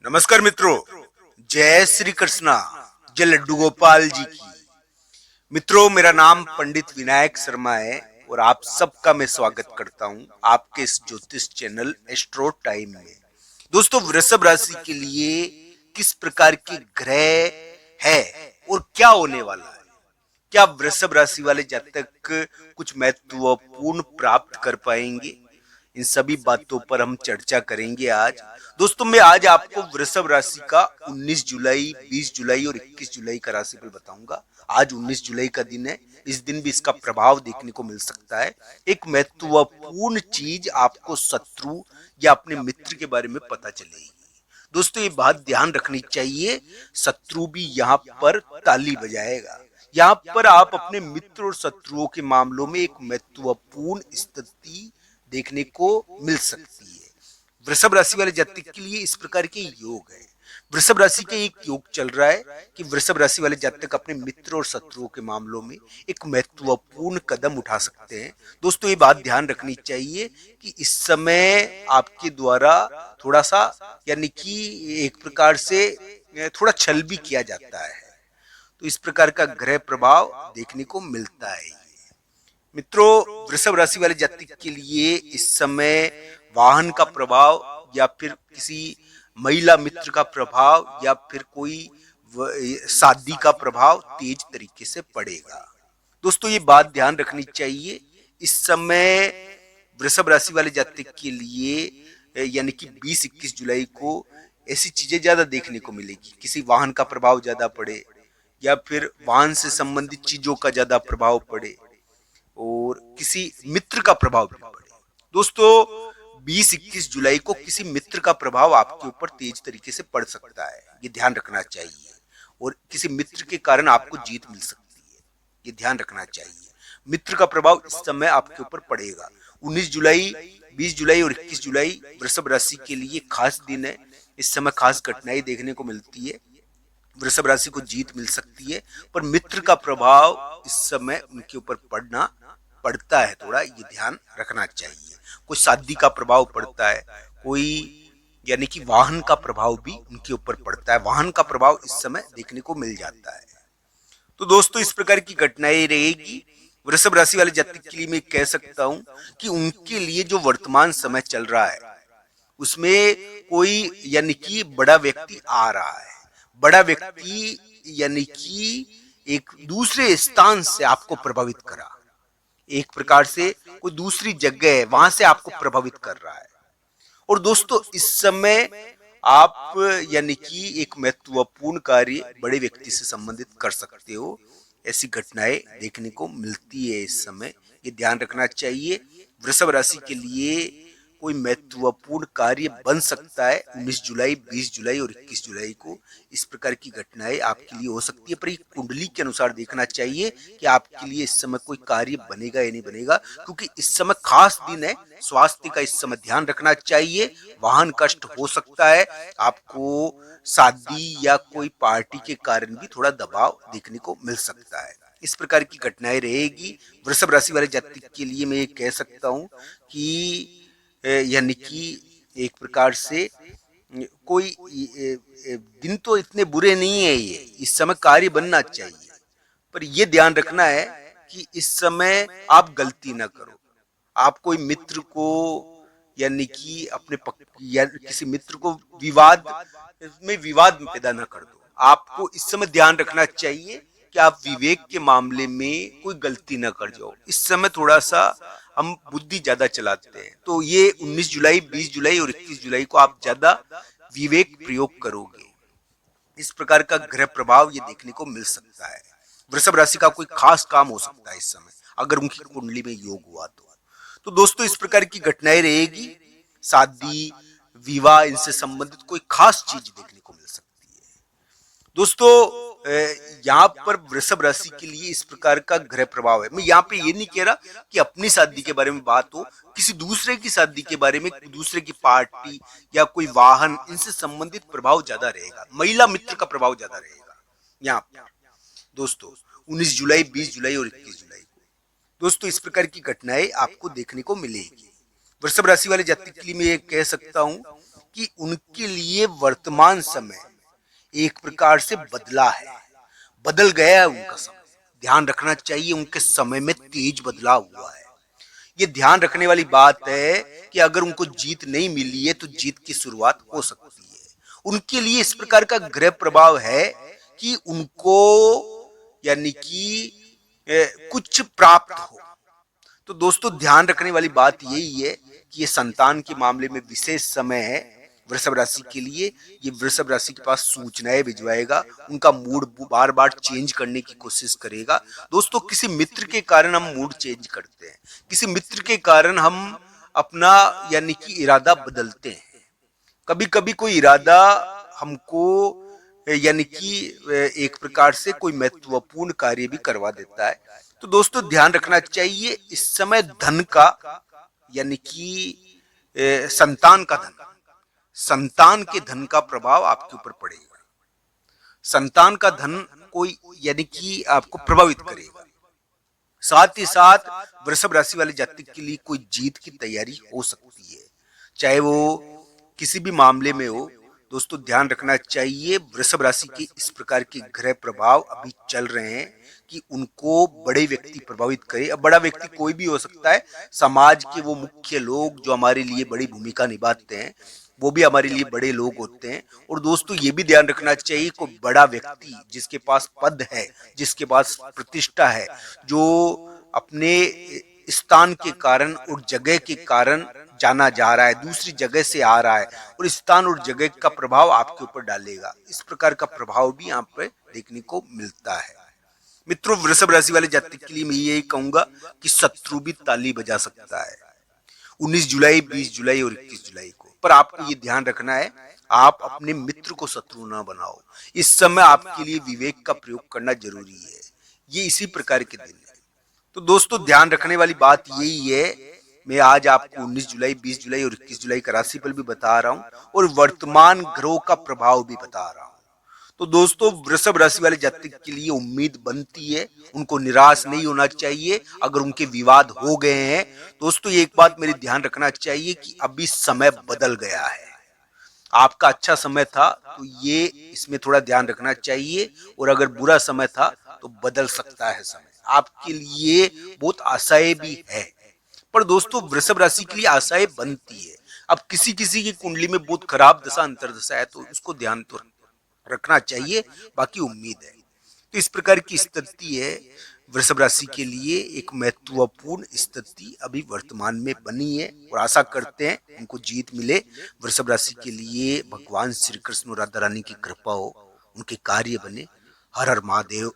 नमस्कार मित्रों, जय श्री कृष्णा, जय लड्डू गोपाल जी की। मित्रों, मेरा नाम पंडित विनायक शर्मा है और आप सबका मैं स्वागत करता हूं आपके इस ज्योतिष चैनल एस्ट्रो टाइम में। दोस्तों, वृषभ राशि के लिए किस प्रकार के ग्रह है और क्या होने वाला है? क्या वृषभ राशि वाले जातक कुछ महत्वपूर्ण प्राप्त कर पाएंगे? इन सभी बातों पर हम चर्चा करेंगे आज। दोस्तों, मैं आज आपको वृषभ राशि का 19 जुलाई, 20 जुलाई और 21 जुलाई का राशिफल बताऊंगा। आज 19 जुलाई का दिन है। इस दिन भी इसका प्रभाव देखने को मिल सकता है। एक महत्वपूर्ण चीज आपको शत्रु या अपने मित्र के बारे में पता चलेगी। दोस्तों, ये बात ध्यान रखनी चाहिए, शत्रु भी यहाँ पर ताली बजाएगा। यहाँ पर आप अपने मित्र और शत्रुओं के मामलों में एक महत्वपूर्ण स्थिति देखने को मिल सकती है। वृषभ राशि वाले जातक के लिए इस प्रकार के योग है। वृषभ राशि का एक योग चल रहा है कि वृषभ राशि वाले जातक अपने मित्र और शत्रुओं के मामलों में एक महत्वपूर्ण कदम उठा सकते हैं। दोस्तों, ये बात ध्यान रखनी चाहिए कि इस समय आपके द्वारा थोड़ा सा यानी कि एक प्रकार से थोड़ा छल भी किया जाता है। तो इस प्रकार का ग्रह प्रभाव देखने को मिलता है। मित्रों, वृषभ राशि वाले जातक के लिए इस समय वाहन का प्रभाव या फिर किसी महिला मित्र का प्रभाव या फिर कोई शादी का प्रभाव तेज तरीके से पड़ेगा। दोस्तों, ये बात ध्यान रखनी चाहिए, इस समय वृषभ राशि वाले जातक के लिए यानी कि 20-21 जुलाई को ऐसी चीजें ज्यादा देखने को मिलेगी। किसी वाहन का प्रभाव ज्यादा पड़े या फिर वाहन से संबंधित चीजों का ज्यादा प्रभाव पड़े और किसी मित्र का प्रभाव भी पड़े। दोस्तों, 20-21 जुलाई को किसी मित्र का प्रभाव आपके ऊपर तेज तरीके से पड़ सकता है, ये ध्यान रखना चाहिए। और किसी मित्र के कारण आपको जीत मिल सकती है, ये ध्यान रखना चाहिए। मित्र का प्रभाव इस समय आपके ऊपर पड़ेगा। 19 जुलाई, 20 जुलाई और 21 जुलाई वृषभ राशि के लिए खास दिन है। इस समय खास घटनाएं देखने को मिलती है। वृषभ राशि को जीत मिल सकती है, पर मित्र का प्रभाव इस समय उनके ऊपर पड़ता है, थोड़ा ये ध्यान रखना चाहिए। कोई शादी का प्रभाव पड़ता है, कोई यानी कि वाहन का प्रभाव भी उनके ऊपर पड़ता है। वाहन का प्रभाव इस समय देखने को मिल जाता है। तो दोस्तों, इस प्रकार की घटनाएं रहेगी। वृषभ राशि वाले जातक के लिए मैं कह सकता हूं कि उनके लिए जो वर्तमान समय चल रहा है उसमें कोई यानी कि बड़ा व्यक्ति आ रहा है। बड़ा व्यक्ति यानी कि एक दूसरे स्थान से आपको प्रभावित करा, एक प्रकार से कोई दूसरी जगह है वहां से आपको प्रभावित कर रहा है। और दोस्तों, इस समय आप यानी कि एक महत्वपूर्ण कार्य बड़े व्यक्ति से संबंधित कर सकते हो। ऐसी घटनाएं देखने को मिलती है इस समय, ये ध्यान रखना चाहिए। वृषभ राशि के लिए कोई महत्वपूर्ण कार्य बन सकता है 19 जुलाई, 20 जुलाई और 21 जुलाई को। इस प्रकार की घटनाएं आपके लिए हो सकती है, पर ये कुंडली के अनुसार देखना चाहिए कि आपके लिए इस समय कोई कार्य बनेगा या नहीं बनेगा, क्योंकि इस समय खास दिन है। स्वास्थ्य का इस समय ध्यान रखना चाहिए। वाहन कष्ट हो सकता है, आपको शादी या कोई पार्टी के कारण भी थोड़ा दबाव देखने को मिल सकता है। इस प्रकार की घटनाएं रहेगी। वृषभ राशि वाले जातक के लिए मैं ये कह सकता हूं कि यानी कि एक प्रकार से कोई दिन तो इतने बुरे नहीं है। ये इस समय कार्य बनना चाहिए, पर ये ध्यान रखना है कि इस समय आप गलती ना करो। आप कोई मित्र को यानी कि अपने या किसी मित्र को विवाद में पैदा ना कर दो। आपको इस समय ध्यान रखना चाहिए कि आप विवेक के मामले में कोई गलती ना कर जाओ। इस समय थोड़ा सा हम बुद्धि ज्यादा चलाते हैं, तो ये 19 जुलाई, 20 जुलाई और 21 जुलाई को आप ज्यादा विवेक प्रयोग करोगे। इस प्रकार का ग्रह प्रभाव ये देखने को मिल सकता है। वृषभ राशि का कोई खास काम हो सकता है इस समय, अगर उनकी कुंडली में योग हुआ तो दोस्तों, इस प्रकार की घटनाएं रहेगी। शादी, विवाह, इनसे संबंधित कोई खास चीज देखने को मिल सकती है। दोस्तों, यहाँ पर वृषभ राशि के लिए इस प्रकार का ग्रह प्रभाव है। मैं यहाँ पे ये नहीं कह रहा कि अपनी शादी के बारे में बात हो, किसी दूसरे की शादी के बारे में, दूसरे की पार्टी या कोई वाहन, इनसे संबंधित प्रभाव ज्यादा रहेगा। महिला मित्र का प्रभाव ज्यादा रहेगा यहाँ पर। दोस्तों, 19 जुलाई, 20 जुलाई और 21 जुलाई को दोस्तों इस प्रकार की घटनाएं आपको देखने को मिलेगी। वृषभ राशि वाले जातक के लिए मैं ये कह सकता हूँ कि उनके लिए वर्तमान समय एक प्रकार से बदला है, बदल गया है उनका समय। ध्यान रखना चाहिए, उनके समय में तेज बदलाव हुआ है। ये ध्यान रखने वाली बात है कि अगर उनको जीत नहीं मिली है तो जीत की शुरुआत हो सकती है। उनके लिए इस प्रकार का ग्रह प्रभाव है कि उनको यानी कि कुछ प्राप्त हो। तो दोस्तों ध्यान रखने वाली बात यही है कि ये संतान के मामले में विशेष समय है वृषभ राशि के लिए। ये वृषभ राशि के पास सूचनाएं भिजवाएगा, उनका मूड बार बार चेंज करने की कोशिश करेगा। दोस्तों किसी मित्र के कारण हम मूड चेंज करते हैं, किसी मित्र के कारण हम अपना यानी कि इरादा बदलते हैं। कभी कभी कोई इरादा हमको यानी कि एक प्रकार से कोई महत्वपूर्ण कार्य भी करवा देता है। तो दोस्तों ध्यान रखना चाहिए इस समय धन का यानी कि संतान का धन, संतान के धन का प्रभाव आपके ऊपर पड़ेगा। संतान का धन कोई यानी कि आपको प्रभावित करेगा। साथ ही साथ वृषभ राशि वाले जातक के लिए कोई जीत की तैयारी हो सकती है, चाहे वो किसी भी मामले में हो। दोस्तों ध्यान रखना चाहिए वृषभ राशि के इस प्रकार के ग्रह प्रभाव अभी चल रहे हैं कि उनको बड़े व्यक्ति प्रभावित करे। अब बड़ा व्यक्ति कोई भी हो सकता है, समाज के वो मुख्य लोग जो हमारे लिए बड़ी भूमिका निभाते हैं वो भी हमारे लिए बड़े लोग होते हैं। और दोस्तों ये भी ध्यान रखना चाहिए कोई बड़ा व्यक्ति जिसके पास पद है, जिसके पास प्रतिष्ठा है, जो अपने स्थान के कारण और जगह के कारण जाना जा रहा है, दूसरी जगह से आ रहा है और स्थान और जगह का प्रभाव आपके ऊपर डालेगा। इस प्रकार का प्रभाव भी यहाँ पे देखने को मिलता है। मित्रों वृषभ राशि वाले जातक के लिए मैं यही कहूंगा कि शत्रु भी ताली बजा सकता है 19 जुलाई, 20 जुलाई और 21 जुलाई को। पर आपको ये ध्यान रखना है आप अपने मित्र को शत्रु ना बनाओ। इस समय आपके लिए विवेक का प्रयोग करना जरूरी है। ये इसी प्रकार के दिन है। तो दोस्तों ध्यान रखने वाली बात यही है, मैं आज आपको 19 जुलाई, 20 जुलाई और 21 जुलाई का राशिफल भी बता रहा हूं और वर्तमान ग्रहों का प्रभाव भी बता रहा हूं। तो दोस्तों वृषभ राशि वाले जातक के लिए उम्मीद बनती है, उनको निराश नहीं होना चाहिए। अगर उनके विवाद हो गए हैं दोस्तों एक बात मेरी ध्यान रखना चाहिए कि अभी समय बदल गया है। आपका अच्छा समय था तो ये इसमें थोड़ा ध्यान रखना चाहिए, और अगर बुरा समय था तो बदल सकता है समय। आपके लिए बहुत आशाएं भी है, पर दोस्तों वृषभ राशि के लिए आशाएं बनती है। अब किसी किसी की कुंडली में बहुत खराब दशा अंतर्दशा है तो उसको ध्यान तो रखना चाहिए, बाकी उम्मीद है। तो इस प्रकार की स्थिति है वृषभ राशि के लिए, एक महत्वपूर्ण स्थिति अभी वर्तमान में बनी है और आशा करते हैं उनको जीत मिले। वृषभ राशि के लिए भगवान श्री कृष्ण और राधा रानी की कृपा हो, उनके कार्य बने। हर हर महादेव।